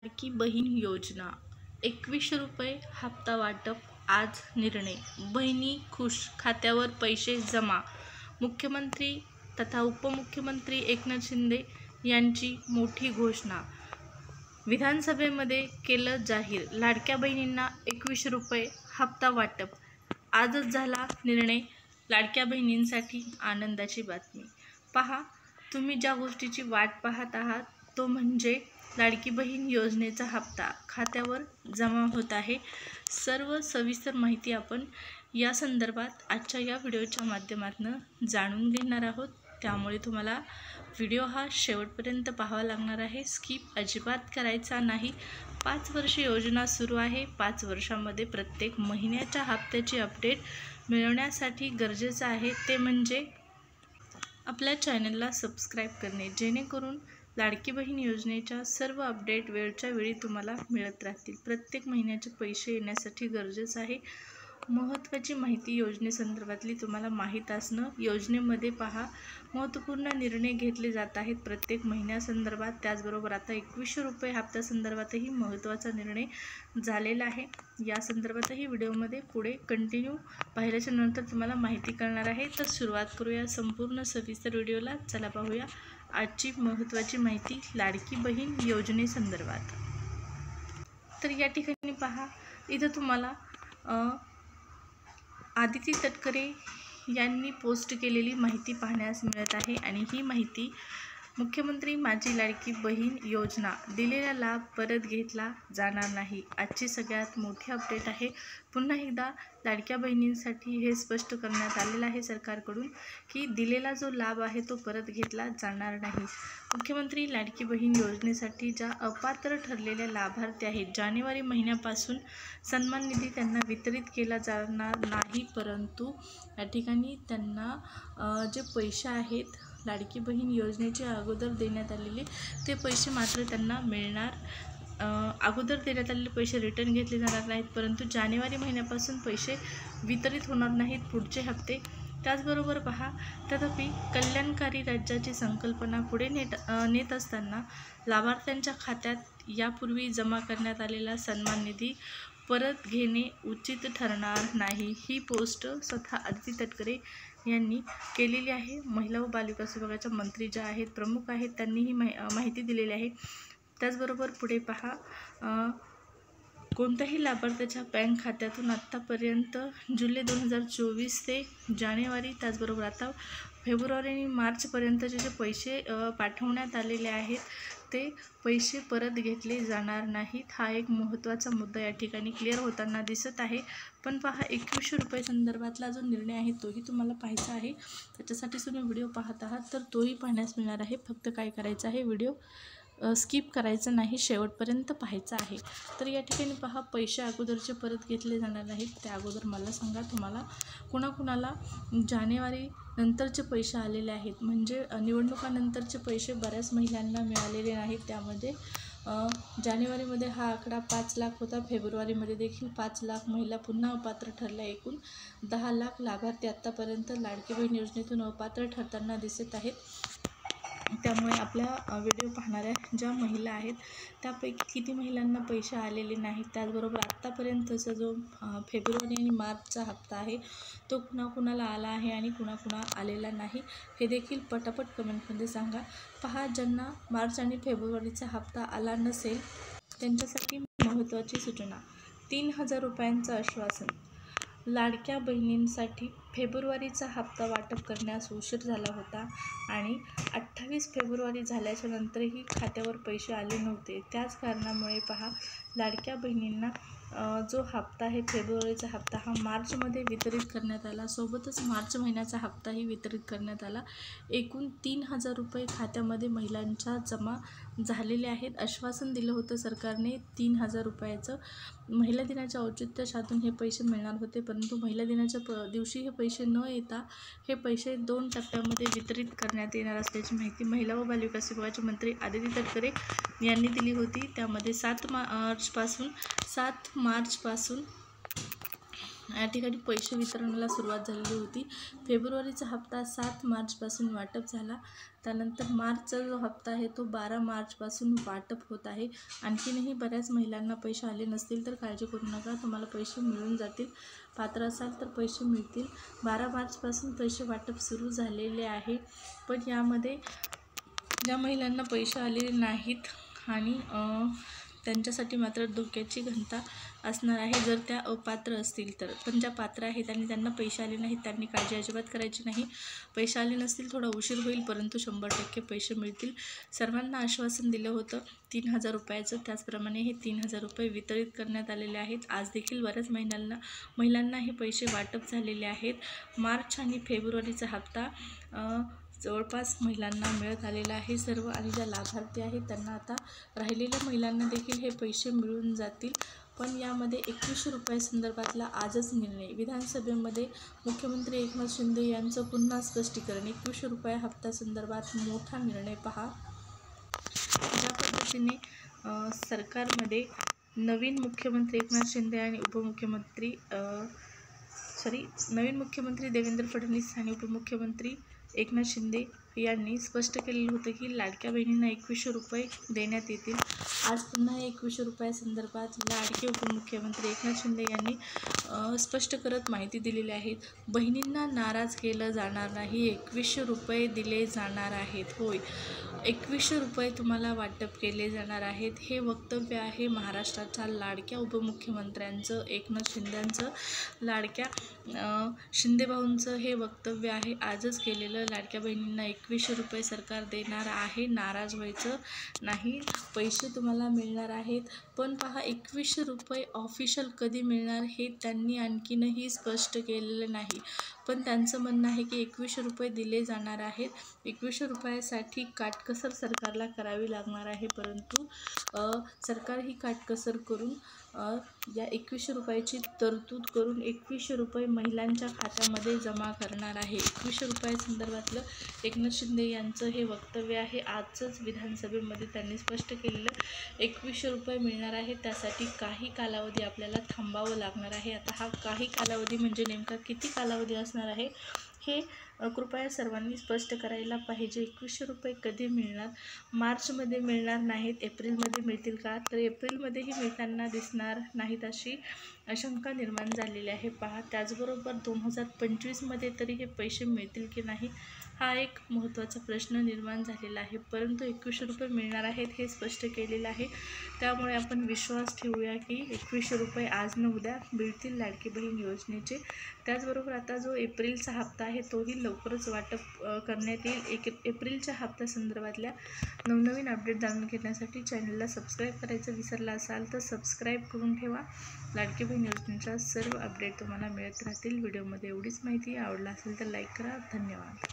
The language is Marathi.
लाडकी बहीण योजना 2100 रुपये हप्ता वाटप, आज निर्णय. बहिणी खुश, खात्यावर पैसे जमा. मुख्यमंत्री तथा उपमुख्यमंत्री एकनाथ शिंदे यांची मोठी घोषणा. विधानसभेमध्ये केलं जाहीर. लाडक्या बहिणींना 2100 रुपये हप्ता वाटप, आजच झाला निर्णय. लाडक्या बहिणींसाठी आनंदाची बातमी. पहा, तुम्ही ज्या गोष्टीची वाट पाहत आहात तो म्हणजे लाडकी बहीण योजनेचा हप्ता खात्यावर जमा होत आहे. सर्व सविस्तर माहिती आपण या संदर्भात आजच्या या व्हिडिओच्या माध्यमातून जाणून घेणार आहोत. त्यामुळे तुम्हाला व्हिडिओ हा शेवटपर्यंत पाहावा लागणार आहे. स्किप अजिबात करायचा नाही. 5 वर्ष योजना सुरू आहे. 5 वर्षामध्ये प्रत्येक महिन्याच्या हप्त्याची अपडेट मिळवण्यासाठी गरजेचं आहे ते म्हणजे आपल्या चॅनलला सबस्क्राईब करणे, जेणेकरून लाडकी बहीण योजनेच्या सर्व अपडेट वेळच्या वेळी तुम्हाला मिळत राहतील. प्रत्येक महिन्याचे पैसे येण्यासाठी गरजेचं आहे. महत्त्वाची माहिती योजनेसंदर्भातली तुम्हाला माहीत असणं. योजनेमध्ये पहा, महत्त्वपूर्ण निर्णय घेतले जात आहेत प्रत्येक महिन्यासंदर्भात. त्याचबरोबर आता 2100 रुपये हप्त्यासंदर्भातही महत्त्वाचा निर्णय झालेला आहे. या संदर्भातही व्हिडिओमध्ये पुढे कंटिन्यू पाहिल्याच्या नंतर तुम्हाला माहिती कळणार आहे. तर सुरुवात करूया संपूर्ण सविस्तर व्हिडिओला. चला पाहूया आजची महत्त्वाची माहिती लाडकी बहीण योजनेसंदर्भात. तर या ठिकाणी पहा, इथं तुम्हाला आदिती तटकरे यांनी पोस्ट केलेली माहिती पाहण्यास मिळत आहे. आणि ही माहिती, मुख्यमंत्री माझी लाडकी बहीण योजना, दिलेला लाभ परत घेतला जाणार नाही. आजची सगळ्यात मोठी अपडेट आहे. पुन्हा एकदा लाडक्या बहिणींसाठी हे स्पष्ट करण्यात आलेलं आहे सरकारकडून की दिलेला जो लाभ आहे तो परत घेतला जाणार नाही. मुख्यमंत्री लाडकी बहीण योजनेसाठी ज्या अपात्र ठरलेल्या लाभार्थी आहेत, जानेवारी महिन्यापासून सन्मान निधी त्यांना वितरित केला जाणार नाही. परंतु या ठिकाणी त्यांना जे पैसे आहेत लाडकी बहीण योजनेचे अगोदर देण्यात आलेले ते पैसे मात्र त्यांना मिळणार. अगोदर देण्यात आलेले पैसे रिटर्न घेतले जाणार नाहीत. परंतु जानेवारी महिन्यापासून पैसे वितरित होणार नाहीत पुढचे हप्ते. त्याचबरोबर पहा, तथापि कल्याणकारी राज्याची संकल्पना पुढे नेत असताना लाभार्थ्यांच्या खात्यात यापूर्वी जमा करण्यात आलेला सन्मान निधी परत घेणे उचित ठरणार नाही. ही पोस्ट स्वतः आदिती तटकरे यांनी केलेली आहे. महिला व बालविकास विभागाच्या मंत्री ज्या आहेत, प्रमुख आहेत, त्यांनी ही माहिती दिलेली आहे. त्याचबरोबर पुढे पहा, कोणत्याही लाभार्थ्याच्या बँक खात्यातून आत्तापर्यंत जुलै 2024 ते जानेवारी, त्याचबरोबर आता फेब्रुवारी आणि मार्चपर्यंतचे जे पैसे पाठवण्यात आलेले आहेत ते पैसे परत घेतले जाणार नाहीत. हा एक महत्त्वाचा मुद्दा या ठिकाणी क्लिअर होताना दिसत आहे. पण पहा, 2100 रुपये संदर्भातला जो निर्णय आहे तोही तुम्हाला पाहायचा आहे. त्याच्यासाठी तुम्ही व्हिडिओ पाहत आहात तर तोही पाहण्यास मिळणार आहे. फक्त काय करायचं आहे, व्हिडिओ स्किप करायचं नाही, शेवटपर्यंत पाहायचं आहे. तर या ठिकाणी पहा, पैसे अगोदरचे परत घेतले जाणार नाहीत. त्या अगोदर मला सांगा, तुम्हाला कुणाकुणाला जानेवारी नंतरचे पैसे आलेले आहेत, म्हणजे निवडणुकानंतरचे पैसे बऱ्याच महिलांना मिळालेले नाहीत. त्यामध्ये जानेवारीमध्ये हा आकडा 5 लाख होता. फेब्रुवारीमध्ये देखील 5 लाख महिला पुन्हा अपात्र ठरल्या. एकूण 10 लाख लाभार्थी आत्तापर्यंत लाडकी बहीण योजनेतून अपात्र ठरताना दिसत आहेत. त्यामुळे आपल्या व्हिडिओ पाहणाऱ्या ज्या महिला आहेत त्यापैकी किती महिलांना पैसे आलेले नाहीत, त्याचबरोबर आत्तापर्यंतचा जो फेब्रुवारी आणि मार्चचा हप्ता आहे तो कुणाकुणाला आला आहे आणि कुणाकुणाला आलेला नाही, हे देखील पटापट कमेंटमध्ये सांगा. पहा, ज्यांना मार्च आणि फेब्रुवारीचा हप्ता आला नसेल त्यांच्यासाठी महत्त्वाची सूचना. 3000 रुपयांचं आश्वासन. लाडक्या बहिणींसाठी फेब्रुवारीचा हप्ता वाटप करण्यास उशीर झाला होता आणि 28 फेब्रुवारी झाल्याच्या नंतरही खात्यावर पैसे आले नव्हते. त्याच कारणामुळे पहा, लाडक्या बहिणींना जो हप्ता आहे फेब्रुवारीचा हप्ता हा मार्चमध्ये वितरित करण्यात आला. सोबतच मार्च महिन्याचा हप्ताही वितरित करण्यात आला. एकूण 3000 रुपये खात्यामध्ये महिलांच्या जमा झालेले आहेत. आश्वासन दिलं होतं सरकारने 3000 रुपयाचं. महिला दिनाच्या औचित्य साधून हे पैसे मिळणार होते, परंतु महिला दिनाच्या दिवशी हे पैसे न येता हे पैसे 2 टप्प्यामध्ये वितरित करण्यात येणार असल्याची माहिती महिला व बालविकास विभागाचे मंत्री आदिती तटकरे यांनी दिली होती. त्यामध्ये 7 मार्चपासून या ठिकाणी पैसे वितरणाला सुरुवात झालेली होती. फेब्रुवारीचा हप्ता 7 मार्चपासून वाटप झाला. त्यानंतर मार्चचा जो हप्ता आहे तो 12 मार्चपासून वाटप होत आहे. आणखीनही बऱ्याच महिलांना पैसे आले नसतील तर काळजी करू नका, तुम्हाला पैसे मिळून जातील. पात्र असाल तर पैसे मिळतील. 12 मार्चपासून पैसे वाटप सुरू झालेले आहे. पण यामध्ये ज्या महिलांना पैसे आलेले नाहीत आणि त्यांच्यासाठी मात्र धोक्याची घंटा असणार आहे जर त्या अपात्र असतील तर. पण ज्या पात्र आहेत आणि त्यांना पैसे आले नाहीत त्यांनी काळजी अजिबात करायची नाही. पैसे आले नसतील, थोडा उशीर होईल, परंतु 100% पैसे मिळतील. सर्वांना आश्वासन दिलं होतं 3,000 रुपयाचं, त्याचप्रमाणे हे 3,000 रुपये वितरित करण्यात आलेले आहेत. आज देखील बऱ्याच महिलांना हे पैसे वाटप झालेले आहेत. मार्च आणि फेब्रुवारीचा हप्ता जवळपास महिलांना मिळत आलेला आहे सर्व. आणि ज्या लाभार्थी आहेत त्यांना आता राहिलेल्या महिलांना देखील हे पैसे मिळून जातील. पण यामध्ये 2100 रुपयासंदर्भातला आजच निर्णय. विधानसभेमध्ये मुख्यमंत्री एकनाथ शिंदे यांचं पुन्हा स्पष्टीकरण. 2100 रुपये हप्त्यासंदर्भात मोठा निर्णय पहा. ज्या पद्धतीने सरकारमध्ये नवीन मुख्यमंत्री एकनाथ शिंदे आणि नवीन मुख्यमंत्री देवेंद्र फडणवीस आणि उपमुख्यमंत्री एकनाथ शिंदे यांनी स्पष्ट केलेलं होतं की लाडक्या बहिणींना 2100 रुपये देण्यात येतील. आज पुन्हा 2100 रुपयासंदर्भात लाडके उपमुख्यमंत्री एकनाथ शिंदे यांनी स्पष्ट करत माहिती दिलेली आहे. बहिणींना नाराज केलं जाणार नाही, 2100 रुपये दिले जाणार आहेत. होय, 2100 रुपये तुम्हाला वाटप केले जाणार आहेत. हे वक्तव्य आहे महाराष्ट्राच्या लाडक्या उपमुख्यमंत्र्यांचं, एकनाथ शिंदेंचं, लाडक्या शिंदेभाऊंचं हे वक्तव्य आहे आजच केलेलं. लाडक्या बहिणींना 2100 रुपये सरकार देणार आहे, नाराज व्हायचं नाही, पैसे तुम्हाला मिळणार आहेत. पण पहा, 2100 रुपये ऑफिशियल कधी मिळणार हे त्यांनी आणखीनही स्पष्ट केलेलं नाही. पण त्यांचं म्हणणं आहे की 2100 रुपये दिले जाणार आहेत. 2100 रुपयासाठी काटकसर सरकारला करावी लागणार आहे, परंतु सरकार ही काटकसर करून या 2100 रुपयाची तरतूद करून 2100 रुपये महिलांच्या खात्यामध्ये जमा करणार आहे. 2100 रुपयासंदर्भातलं एकनाथ शिंदे यांचं हे वक्तव्य आहे. आजच विधानसभेमध्ये त्यांनी स्पष्ट केलेलं 2100 रुपये मिळणार आहे. त्यासाठी काही कालावधी आपल्याला थांबावं लागणार आहे. आता हा काही कालावधी म्हणजे नेमका किती कालावधी असणार आहे हे कृपया सर्वांनी स्पष्ट करायला पाहिजे. 2100 रुपये कधी मिळणार? मार्चमध्ये मिळणार नाहीत, एप्रिलमध्ये मिळतील का? तर एप्रिलमध्येही मिळताना दिसणार नाहीत अशी आशंका निर्माण झालेली आहे. पहा, त्याचबरोबर 2025मध्ये तरी हे पैसे मिळतील की नाही हा एक महत्त्वाचा प्रश्न निर्माण झालेला आहे. परंतु 2100 रुपये मिळणार आहेत हे स्पष्ट केलेलं आहे. त्यामुळे आपण विश्वास ठेवूया की 2100 रुपये आज न उद्या मिळतील लाडकी बहीण योजनेचे. त्याचबरोबर आता जो एप्रिलचा हप्ता आहे तोही लवकरच वाटप करण्यात येईल. एप्रिलच्या हप्त्यासंदर्भातल्या नवनवीन अपडेट जाणून घेण्यासाठी चॅनलला सबस्क्राईब करायचं विसरला असाल तर सबस्क्राईब करून ठेवा. लाडकी बहीण योजनेच्या सर्व अपडेट तुम्हाला मिळत राहतील. व्हिडिओमध्ये एवढीच माहिती. आवडला असेल तर लाईक करा. धन्यवाद.